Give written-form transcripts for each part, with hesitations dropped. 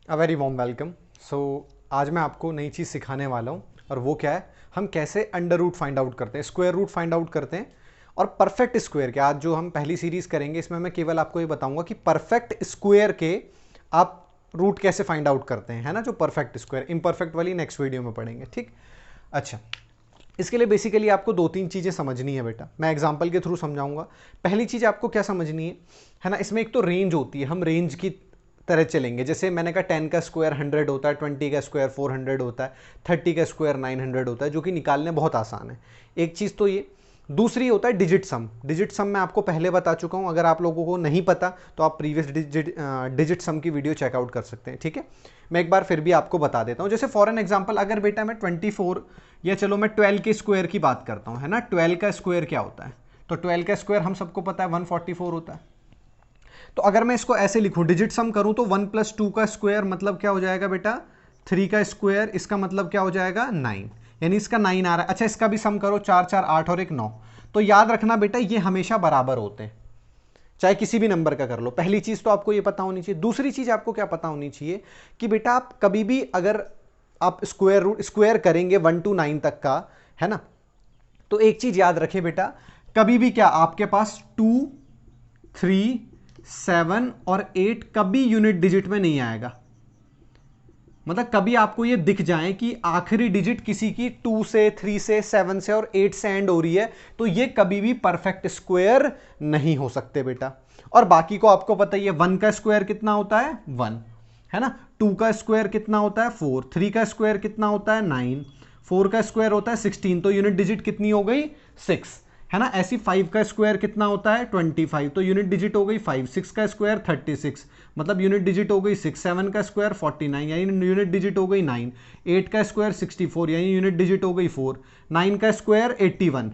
अ very warm welcome. So आज मैं आपको नई चीज़ सिखाने वाला हूँ और वो क्या है, हम कैसे अंडर रूट फाइंड आउट करते हैं, स्क्वायर रूट फाइंड आउट करते हैं और परफेक्ट स्क्वायर के। आज जो हम पहली सीरीज़ करेंगे इसमें मैं केवल आपको ये बताऊंगा कि परफेक्ट स्क्वायर के आप रूट कैसे फाइंड आउट करते हैं, है ना। जो परफेक्ट स्क्वायर, इम्परफेक्ट वाली नेक्स्ट वीडियो में पढ़ेंगे, ठीक। अच्छा, इसके लिए बेसिकली आपको दो तीन चीज़ें समझनी है बेटा, मैं एग्जांपल के थ्रू समझाऊंगा। पहली चीज़ आपको क्या समझनी है ना, इसमें एक तो रेंज होती है, हम रेंज की तरह चलेंगे। जैसे मैंने कहा 10 का स्क्वायर 100 होता है, 20 का स्क्वायर 400 होता है, 30 का स्क्वायर 900 होता है, जो कि निकालने बहुत आसान है। एक चीज़ तो ये। दूसरी होता है डिजिट सम। डिजिट सम मैं आपको पहले बता चुका हूँ, अगर आप लोगों को नहीं पता तो आप प्रीवियस डिजिट सम की वीडियो चेकआउट कर सकते हैं, ठीक है। मैं एक बार फिर भी आपको बता देता हूँ। जैसे फॉर एन एग्जाम्पल, अगर बेटा मैं 24 या चलो मैं 12 के स्क्वायर की बात करता हूँ, है ना। 12 का स्क्वायर क्या होता है, तो 12 का स्क्वायर हम सबको पता है 144 होता है। तो अगर मैं इसको ऐसे लिखूं, डिजिट सम करूं, तो 1 + 2 का स्क्वायर मतलब क्या हो जाएगा बेटा 3 का स्क्वायर, इसका मतलब क्या हो जाएगा 9, यानी इसका 9 आ रहा है। अच्छा, इसका भी सम करो, 4 4 8 और 1 9। तो याद रखना बेटा, ये हमेशा बराबर होते हैं, चाहे किसी भी नंबर का कर लो। पहली चीज तो आपको ये पता होनी चाहिए। दूसरी चीज आपको क्या पता होनी चाहिए कि बेटा आप कभी भी अगर आप स्क्वायर रूट स्क्वायर करेंगे 1 to 9 तक का, है ना, तो एक चीज याद रखे बेटा, कभी भी क्या आपके पास 2 3 7 और 8 कभी यूनिट डिजिट में नहीं आएगा। मतलब कभी आपको ये दिख जाए कि आखिरी डिजिट किसी की 2 से 3 से 7 से और 8 से एंड हो रही है, तो ये कभी भी परफेक्ट स्क्वायर नहीं हो सकते बेटा। और बाकी को आपको पता ही है, 1 का स्क्वायर कितना होता है 1, है ना। 2 का स्क्वायर कितना होता है 4, 3 का स्क्वायर कितना होता है 9, 4 का स्क्वायर होता है 16, तो यूनिट डिजिट कितनी हो गई 6, है ना। ऐसी 5 का स्क्वायर कितना होता है 25, तो यूनिट डिजिट हो गई 5, 6 का स्क्वायर 36, मतलब यूनिट डिजिट हो गई 6, 7 का स्क्वायर 49, यानी यूनिट डिजिट हो गई 9, 8 का स्क्वायर 64, यानी यूनिट डिजिट हो गई 4, 9 का स्क्वायर 81,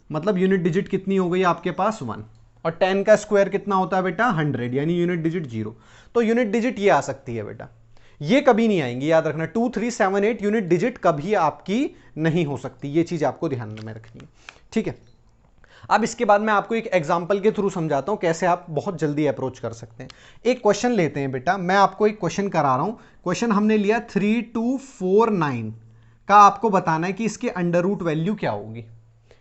मतलब यूनिट डिजिट कितनी हो गई आपके पास 1, और 10 का स्क्वायर कितना होता है बेटा 100, यानी यूनिट डिजिट 0। तो यूनिट डिजिट ये आ सकती है बेटा, ये कभी नहीं आएंगी, याद रखना। 2 3 7 8 यूनिट डिजिट कभी आपकी नहीं हो सकती, ये चीज आपको ध्यान में रखनी है, ठीक है। अब इसके बाद मैं आपको एक एग्जांपल के थ्रू समझाता हूं कैसे आप बहुत जल्दी अप्रोच कर सकते हैं। एक क्वेश्चन लेते हैं बेटा, मैं आपको एक क्वेश्चन करा रहा हूं। क्वेश्चन हमने लिया 3249 का, आपको बताना है कि इसके अंडर रूट वैल्यू क्या होगी,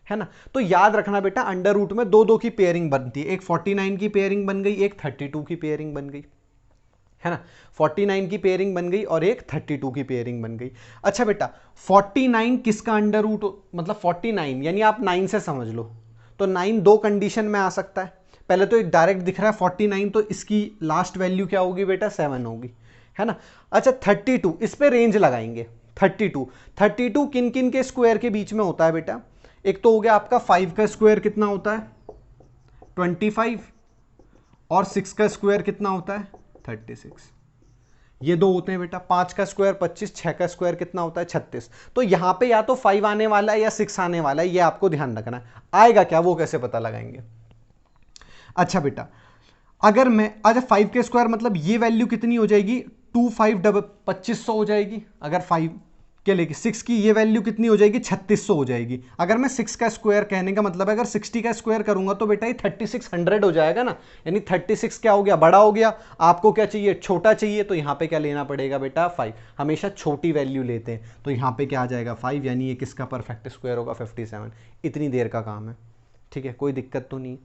है ना। तो याद रखना बेटा, अंडर रूट में दो दो की पेयरिंग बनती है, एक 49 की पेयरिंग बन गई, एक 32 की पेयरिंग बन गई, है ना। 49 की पेयरिंग बन गई और एक 32 की पेयरिंग बन गई। अच्छा बेटा, 49 किसका अंडर रूट, मतलब 49 यानी आप 9 से समझ लो, तो 9 दो कंडीशन में आ सकता है। पहले तो एक डायरेक्ट दिख रहा है 49, तो इसकी लास्ट वैल्यू क्या होगी बेटा 7 होगी, है ना। अच्छा 32, इस पे रेंज लगाएंगे। 32 किन किन के स्क्वायर के बीच में होता है बेटा, एक तो हो गया आपका 5 का स्क्वायर कितना होता है 25, और 6 का स्क्वायर कितना होता है 36, ये दो होते हैं बेटा। 5 का स्क्वायर 25, 6 का स्क्वायर कितना होता है 36। तो यहां पे या तो 5 आने वाला है या 6 आने वाला है, ये आपको ध्यान रखना है। आएगा क्या वो कैसे पता लगाएंगे। अच्छा बेटा, अगर मैं अच्छा 5 के स्क्वायर मतलब ये वैल्यू कितनी हो जाएगी 2 5 2500 हो जाएगी। अगर 5 के लेके 6 की ये वैल्यू कितनी हो जाएगी 3600 हो जाएगी। अगर मैं 6 का स्क्वायर, कहने का मतलब है अगर 60 का स्क्वायर करूंगा तो बेटा ये 3600 हो जाएगा ना, यानी 36 क्या हो गया बड़ा हो गया। आपको क्या चाहिए छोटा चाहिए, तो यहां पे क्या लेना पड़ेगा बेटा 5, हमेशा छोटी वैल्यू लेते हैं। तो यहां पे क्या आ जाएगा 5, यानी ये किसका परफेक्ट स्क्वायर होगा 57। इतनी देर का काम है, ठीक है, कोई दिक्कत तो नहीं,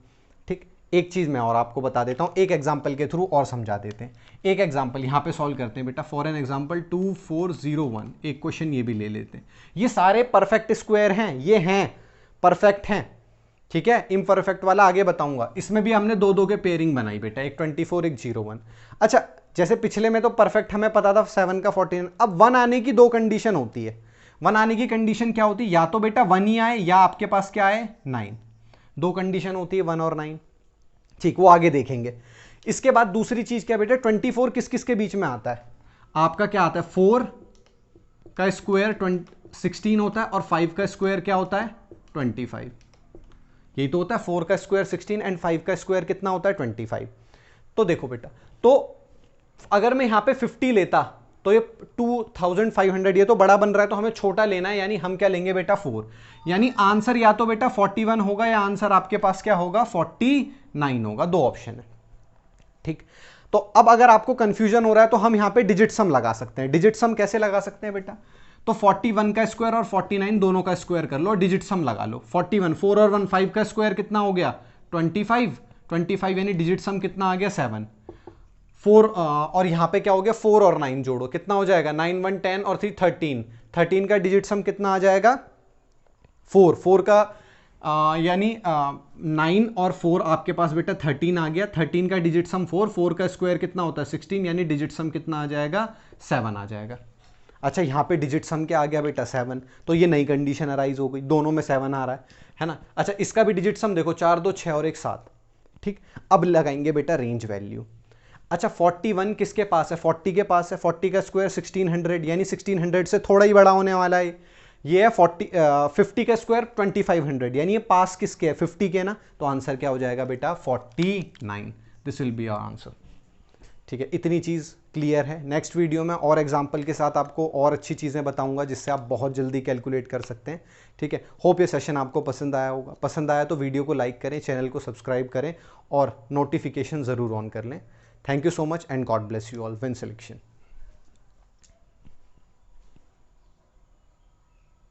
ठीक। एक चीज मैं और आपको बता देता हूं, एक एग्जांपल के थ्रू और समझा देते हैं। एक एग्जांपल यहां पे सॉल्व करते हैं बेटा, फॉर एन एग्जांपल 2401, एक क्वेश्चन ये भी ले लेते हैं। ये सारे परफेक्ट स्क्वायर हैं, ये हैं परफेक्ट हैं, ठीक है। इम्परफेक्ट वाला आगे बताऊंगा। इसमें भी हमने दो दो के पेयरिंग बनाई बेटा, एक 24 एक 01। अच्छा, जैसे पिछले में तो परफेक्ट हमें पता था 7 का 14, अब 1 आने की दो कंडीशन होती है। 1 आने की कंडीशन क्या होती है, या तो बेटा 1 ही आए या आपके पास क्या आए 9, दो कंडीशन होती है 1 और 9, ठीक, वो आगे देखेंगे। इसके बाद दूसरी चीज क्या बेटा, 24 किस किस के बीच में आता है, आपका क्या आता है 4 का स्क्वायर 16 होता है, और 5 का स्क्वायर क्या होता है 25, यही तो होता है 4 का स्क्वायर 16 एंड 5 का स्क्वायर कितना होता है 25। तो देखो बेटा, तो अगर मैं यहां पे 50 लेता तो ये 2500, ये तो बड़ा बन रहा है, तो हमें छोटा लेना है, यानी हम क्या लेंगे बेटा 4, यानी आंसर या तो बेटा 41 होगा या आंसर आपके पास क्या होगा 49 होगा, दो ऑप्शन है, ठीक। तो अब अगर आपको कंफ्यूजन हो रहा है तो हम यहां पे डिजिट सम लगा सकते हैं। डिजिट सम कैसे लगा सकते हैं बेटा? तो 41 का स्क्वायर और 49 दोनों का स्क्वायर कर लो और डिजिट सम लगा लो। 41 4 और 1 5 का स्क्वायर कितना हो गया? 25 यानी डिजिट सम कितना आ गया? 7। 4 और यहां पे क्या हो गया? 4 और 9 जोड़ो, कितना हो जाएगा? 9 1 10 और 3 13। 13 का डिजिट सम कितना आ जाएगा? 4। 4 का यानी 9 और 4 आपके पास बेटा 13 आ गया। 13 का डिजिट सम 4, 4 का स्क्वायर कितना होता है? 16, यानी डिजिट सम कितना आ जाएगा? 7 आ जाएगा। अच्छा, यहाँ पे डिजिट सम क्या आ गया बेटा? 7। तो ये नई कंडीशन अराइज हो गई, दोनों में 7 आ रहा है ना। अच्छा, इसका भी डिजिट सम देखो, 4 2 6 और 1 7। ठीक, अब लगाएंगे बेटा रेंज वैल्यू। अच्छा, 41 किसके पास है? 40 के पास है। 40 का स्क्वायर 1600, यानी 1600 से थोड़ा ही बड़ा होने वाला है। ये है 50 का स्क्वायर 2500, यानी ये पास किसके है? 50 के ना। तो आंसर क्या हो जाएगा बेटा? 49। This will be our answer. ठीक है, इतनी चीज़ क्लियर है। नेक्स्ट वीडियो में और एग्जाम्पल के साथ आपको और अच्छी चीज़ें बताऊंगा जिससे आप बहुत जल्दी कैलकुलेट कर सकते हैं। ठीक है, होप ये सेशन आपको पसंद आया होगा। पसंद आया तो वीडियो को लाइक करें, चैनल को सब्सक्राइब करें और नोटिफिकेशन ज़रूर ऑन कर लें। Thank you so much and God bless you all. Win selection.